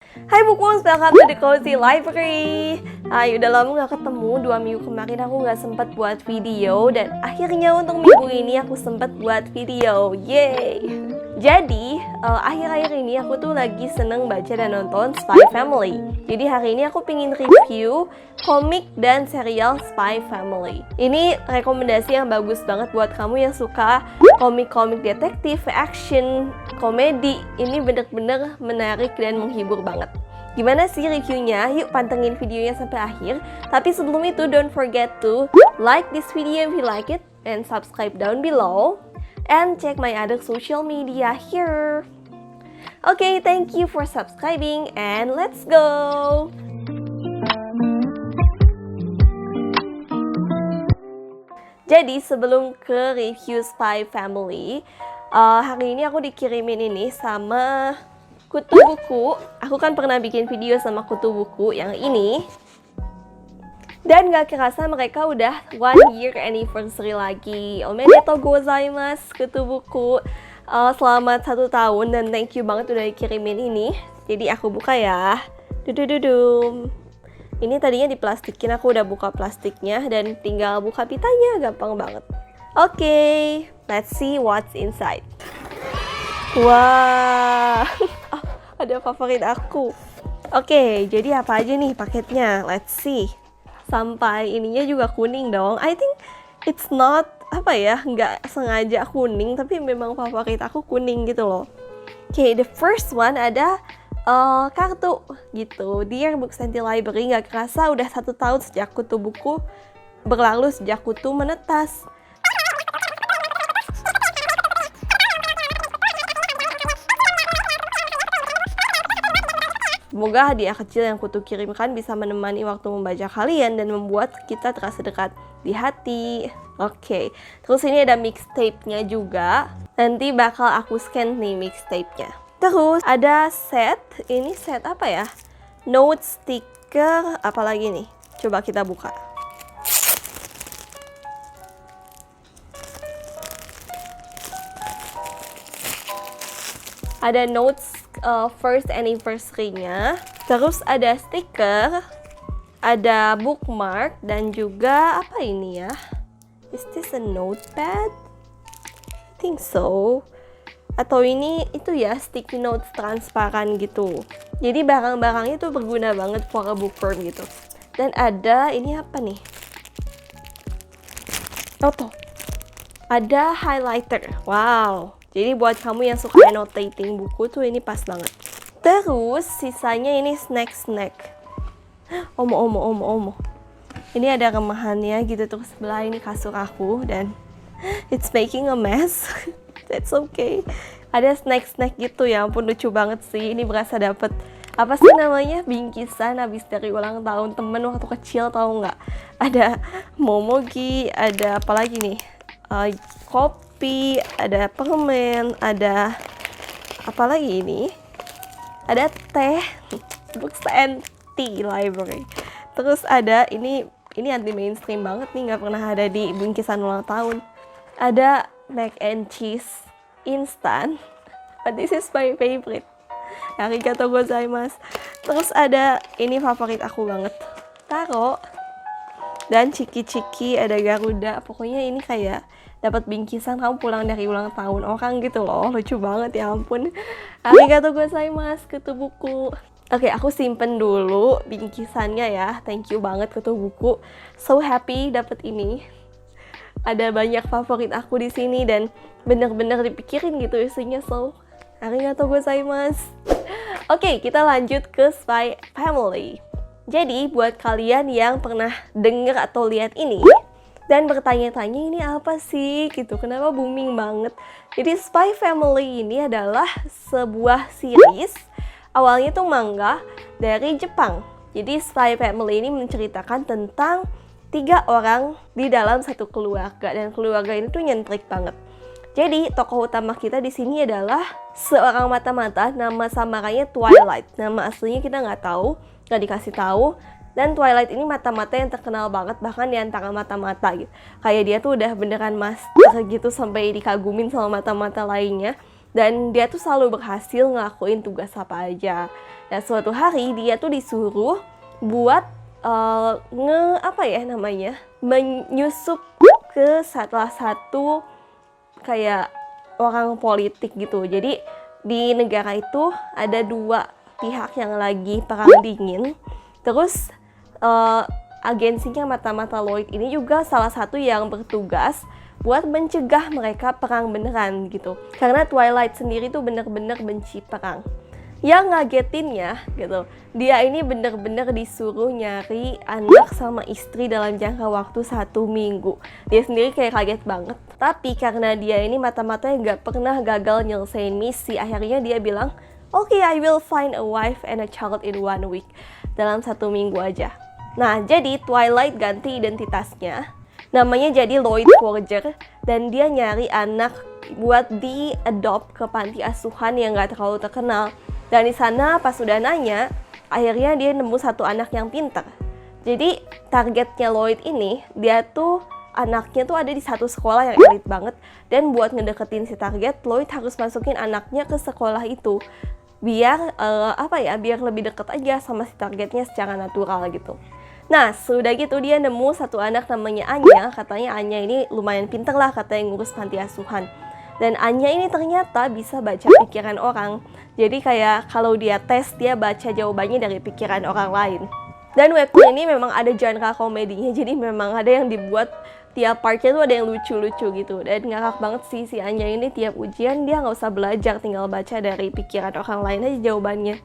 Hai Bukums, welcome to the Cozy Library. Udah lama gak ketemu, 2 minggu kemarin aku gak sempat buat video. Dan akhirnya untuk minggu ini aku sempat buat video, yeay. Jadi, akhir-akhir ini aku tuh lagi seneng baca dan nonton Spy Family. Jadi hari ini aku pengen review komik dan serial Spy Family. Ini rekomendasi yang bagus banget buat kamu yang suka komik-komik detektif, action, komedi. Ini bener-bener menarik dan menghibur banget. Gimana sih reviewnya? Yuk pantengin videonya sampai akhir. Tapi sebelum itu, don't forget to like this video if you like it and subscribe down below. And check my other social media here. Okay, thank you for subscribing and let's go! Jadi sebelum ke review Spy Family, hari ini aku dikirimin ini sama Kutu Buku. Aku kan pernah bikin video sama Kutu Buku yang ini. Dan gak kerasa mereka udah 1 year anniversary lagi. Omedetou gozaimasu Kutu Buku. Selamat 1 tahun dan thank you banget udah dikirimin ini. Jadi aku buka ya. Dudududum. Ini tadinya diplastikin, aku udah buka plastiknya dan tinggal buka pitanya, gampang banget. Oke, let's see what's inside. Wah, ada favorit aku. Oke, jadi apa aja nih paketnya? Let's see. Sampai ininya juga kuning dong. I think it's not, nggak sengaja kuning, tapi memang favorit aku kuning gitu loh. Oke, the first one ada kartu gitu. Dear Books and Library, gak kerasa udah 1 tahun sejak Kutu Buku berlalu, sejak Kutu menetas. Semoga hadiah kecil yang Kutu kirimkan bisa menemani waktu membaca kalian dan membuat kita terasa dekat di hati. Oke, terus ini ada mixtape-nya juga. Nanti bakal aku scan nih mixtape-nya. Terus ada set, ini set apa ya? Note sticker, apalagi nih? Coba kita buka. Ada notes first anniversary-nya. Terus ada stiker, ada bookmark, dan juga apa ini ya? Is this a notepad? I think so. Atau ini itu ya, sticky notes transparan gitu. Jadi barang-barangnya tuh berguna banget for a bookworm gitu. Dan ada ini apa nih? Tuh. Ada highlighter. Wow. Jadi buat kamu yang suka annotating buku tuh ini pas banget. Terus sisanya ini snack-snack. Omo. Ini ada remahannya gitu, terus sebelah ini kasur aku dan it's making a mess. That's okay. Ada snack-snack gitu ya, ampun lucu banget sih. Ini berasa dapet apa sih namanya, bingkisan habis dari ulang tahun temen waktu kecil, tahu nggak? Ada momogi, ada apa lagi nih? Kopi, ada permen, ada apa lagi ini? Ada teh, Books and Tea Library. Terus ada ini anti mainstream banget nih, nggak pernah ada di bingkisan ulang tahun. Ada mac and cheese instan, but this is my favorite. Arigatou gozaimasu. Terus ada ini favorit aku banget, taro. Dan ciki-ciki, ada Garuda. Pokoknya ini kayak dapat bingkisan kamu pulang dari ulang tahun orang gitu loh. Lucu banget ya ampun. Arigatou gozaimasu Kutu Buku. Oke, aku simpen dulu bingkisannya ya. Thank you banget Kutu Buku. So happy dapat ini. Ada banyak favorit aku di sini dan bener-bener dipikirin gitu isinya, so arigatou gozaimasu. Oke, kita lanjut ke Spy Family. Jadi buat kalian yang pernah denger atau lihat ini dan bertanya-tanya ini apa sih gitu, kenapa booming banget. Jadi Spy Family ini adalah sebuah series, awalnya tuh manga dari Jepang. Jadi Spy Family ini menceritakan tentang 3 orang di dalam satu keluarga, dan keluarga ini tuh nyentrik banget. Jadi tokoh utama kita di sini adalah seorang mata-mata, nama samarannya Twilight. Nama aslinya kita nggak tahu, nggak dikasih tahu. Dan Twilight ini mata-mata yang terkenal banget, bahkan di antara mata-mata gitu. Kayak dia tuh udah beneran master gitu sampai dikagumin sama mata-mata lainnya. Dan dia tuh selalu berhasil ngelakuin tugas apa aja. Nah suatu hari dia tuh disuruh buat menyusup ke salah satu kayak orang politik gitu. Jadi di negara itu ada dua pihak yang lagi perang dingin. Terus agensinya Mata-Mata Lloyd ini juga salah satu yang bertugas buat mencegah mereka perang beneran gitu. Karena Twilight sendiri tuh bener-bener benci perang. Yang ngagetinnya gitu, dia ini bener-bener disuruh nyari anak sama istri dalam jangka waktu 1 minggu. Dia sendiri kayak kaget banget. Tapi karena dia ini mata-mata yang gak pernah gagal nyelesain misi, akhirnya dia bilang, "Okay, I will find a wife and a child in 1 week." Dalam 1 minggu aja. Nah, jadi Twilight ganti identitasnya. Namanya jadi Lloyd Forger. Dan dia nyari anak buat di-adopt ke panti asuhan yang gak terlalu terkenal. Dan di sana pas sudah nanya, akhirnya dia nemu satu anak yang pintar. Jadi targetnya Lloyd ini, dia tuh anaknya tuh ada di satu sekolah yang elit banget. Dan buat ngedeketin si target, Lloyd harus masukin anaknya ke sekolah itu. Biar biar lebih deket aja sama si targetnya secara natural gitu. Nah, sudah gitu dia nemu satu anak namanya Anya. Katanya Anya ini lumayan pintar lah katanya ngurus panti asuhan. Dan Anya ini ternyata bisa baca pikiran orang. Jadi kayak kalau dia tes, dia baca jawabannya dari pikiran orang lain. Dan webtoon ini memang ada genre komedinya. Jadi memang ada yang dibuat tiap partnya tuh ada yang lucu-lucu gitu. Dan ngakak banget sih si Anya ini tiap ujian dia nggak usah belajar, tinggal baca dari pikiran orang lain aja jawabannya.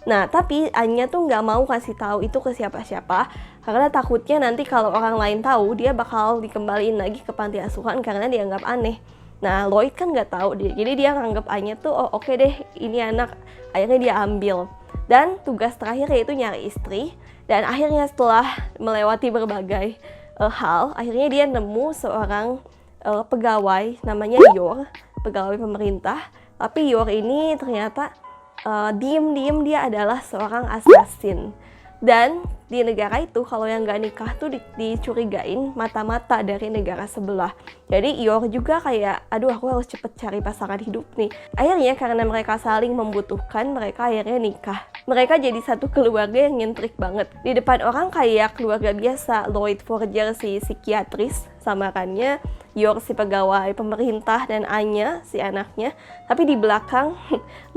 Nah, tapi Anya tuh nggak mau kasih tahu itu ke siapa-siapa. Karena takutnya nanti kalau orang lain tahu, dia bakal dikembaliin lagi ke panti asuhan karena dianggap aneh. Nah, Lloyd kan nggak tahu, jadi dia nganggep Anya tuh, oh oke deh, ini anak. Akhirnya dia ambil. Dan tugas terakhir yaitu nyari istri. Dan akhirnya setelah melewati berbagai hal, akhirnya dia nemu seorang pegawai namanya Yor, pegawai pemerintah. Tapi Yor ini ternyata diem-diem dia adalah seorang assassin. Dan di negara itu kalau yang gak nikah tuh dicurigain mata-mata dari negara sebelah. Jadi Yor juga kayak, aduh aku harus cepet cari pasangan hidup nih. Akhirnya karena mereka saling membutuhkan, mereka akhirnya nikah. Mereka jadi satu keluarga yang nyentrik banget. Di depan orang kayak keluarga biasa, Lloyd Forger si psikiatris, samarannya Yor si pegawai pemerintah, dan Anya si anaknya. Tapi di belakang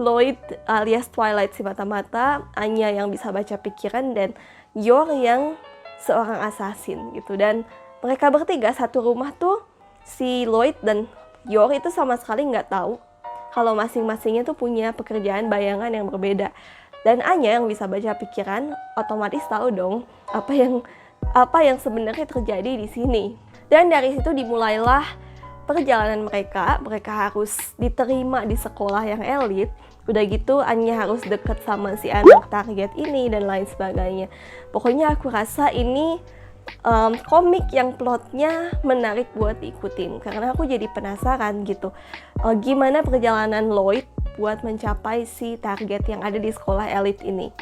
Lloyd alias Twilight si mata-mata, Anya yang bisa baca pikiran, dan Yor yang seorang assassin gitu. Dan mereka bertiga satu rumah tuh, si Lloyd dan Yor itu sama sekali nggak tahu kalau masing-masingnya tuh punya pekerjaan bayangan yang berbeda. Dan Anya yang bisa baca pikiran otomatis tahu dong apa yang sebenarnya terjadi di sini. Dan dari situ dimulailah perjalanan mereka. Mereka harus diterima di sekolah yang elit. Udah gitu Anya harus deket sama si anak target ini dan lain sebagainya. Pokoknya aku rasa ini komik yang plotnya menarik buat diikutin. Karena aku jadi penasaran gitu. Gimana perjalanan Lloyd buat mencapai si target yang ada di sekolah elit ini.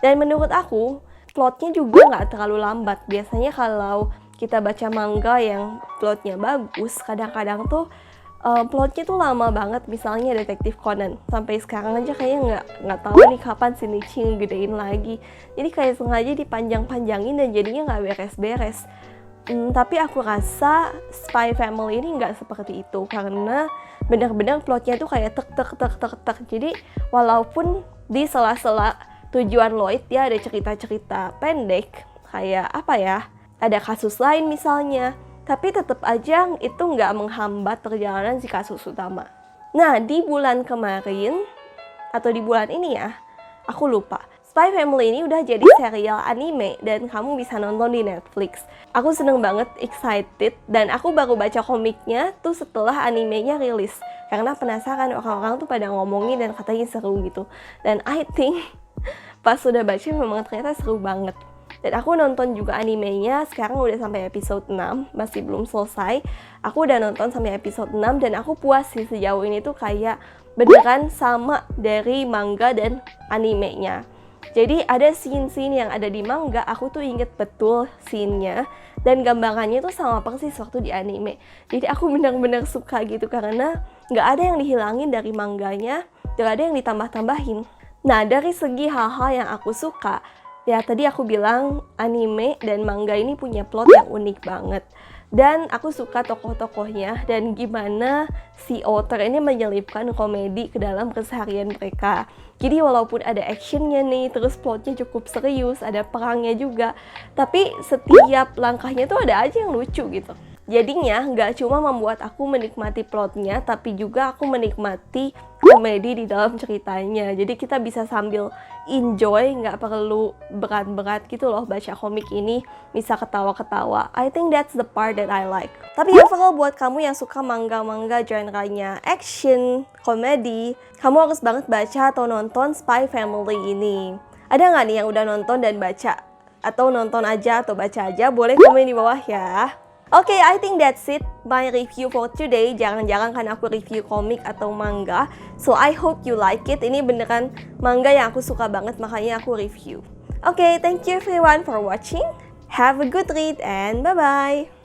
Dan menurut aku plotnya juga nggak terlalu lambat. Biasanya kalau kita baca manga yang plotnya bagus, kadang-kadang tuh plotnya tuh lama banget. Misalnya Detektif Conan, sampai sekarang aja kayaknya nggak tahu nih kapan si Nichi ngegedein lagi. Jadi kayak sengaja dipanjang-panjangin dan jadinya nggak beres-beres. Tapi aku rasa Spy Family ini nggak seperti itu, karena benar-benar plotnya tuh kayak tek. Jadi walaupun di sela-sela tujuan Lloyd dia ada cerita-cerita pendek, kayak ada kasus lain misalnya, tapi tetap aja itu nggak menghambat perjalanan si kasus utama. Nah, di bulan kemarin, atau di bulan ini ya, aku lupa, Spy Family ini udah jadi serial anime dan kamu bisa nonton di Netflix. Aku seneng banget, excited, dan aku baru baca komiknya tuh setelah animenya rilis. Karena penasaran, orang-orang tuh pada ngomongin dan katanya seru gitu. Dan I think pas sudah baca memang ternyata seru banget. Dan aku nonton juga animenya, sekarang udah sampai episode 6, masih belum selesai. Aku udah nonton sampai episode 6 dan aku puas sih sejauh ini tuh kayak beneran sama dari manga dan animenya. Jadi ada scene-scene yang ada di manga, aku tuh inget betul scene-nya. Dan gambarannya tuh sama persis waktu di anime. Jadi aku benar-benar suka gitu karena nggak ada yang dihilangin dari mangganya, nggak ada yang ditambah-tambahin. Nah, dari segi hal-hal yang aku suka, ya tadi aku bilang anime dan manga ini punya plot yang unik banget. Dan aku suka tokoh-tokohnya dan gimana si author ini menyelipkan komedi ke dalam keseharian mereka. Jadi walaupun ada actionnya nih, terus plotnya cukup serius, ada perangnya juga, tapi setiap langkahnya tuh ada aja yang lucu gitu. Jadinya nggak cuma membuat aku menikmati plotnya, tapi juga aku menikmati komedi di dalam ceritanya. Jadi kita bisa sambil enjoy, nggak perlu berat-berat gitu loh baca komik ini, bisa ketawa-ketawa. I think that's the part that I like. Tapi overall buat kamu yang suka manga-manga genre-nya action, komedi, kamu harus banget baca atau nonton Spy Family ini. Ada nggak nih yang udah nonton dan baca? Atau nonton aja atau baca aja? Boleh komen di bawah ya. Oke, I think that's it my review for today. Jangan-jangan kan aku review komik atau manga. So I hope you like it. Ini beneran manga yang aku suka banget, makanya aku review. Oke, thank you everyone for watching. Have a good read and bye-bye.